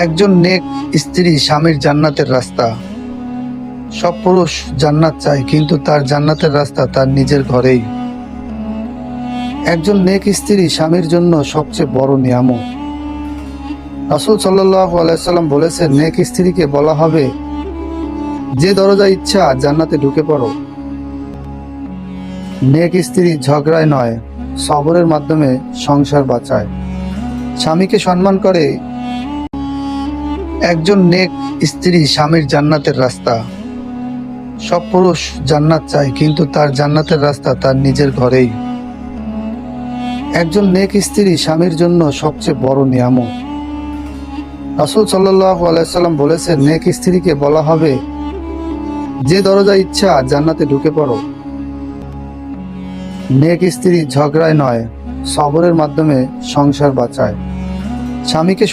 একজন নেক স্ত্রী স্বামীর জান্নাতের রাস্তা। সব পুরুষ জান্নাত চায়, কিন্তু তার জান্নাতের রাস্তা তার নিজের ঘরেই। একজন নেক স্ত্রী স্বামীর জন্য সবচেয়ে বড় নিয়ামত। রাসূল সাল্লাল্লাহু আলাইহি সাল্লাম বলেছেন, নেক স্ত্রীকে বলা হবে, যে দরজা ইচ্ছা জান্নাতে ঢুকে পড়ো। নেক স্ত্রী ঝগড়ায় নয়, সবরের মাধ্যমে সংসার বাঁচায়, স্বামীকে সম্মান করে। একজন নেক স্ত্রী স্বামীর জান্নাতের রাস্তা। সব পুরুষ জান্নাত চায়, কিন্তু তার জান্নাতের রাস্তা তার নিজের ঘরেই। একজন নেক স্ত্রী স্বামীর জন্য সবচেয়ে বড় নিয়ামত। রাসূল সাল্লাল্লাহু আলাইহি সাল্লাম বলেছেন, নেক স্ত্রীকে বলা হবে, যে দরজা ইচ্ছা জান্নাতে ঢুকে পড়ো। নেক স্ত্রী ঝগড়ায় নয়, সবরের মাধ্যমে সংসার বাঁচায়, স্বামীকে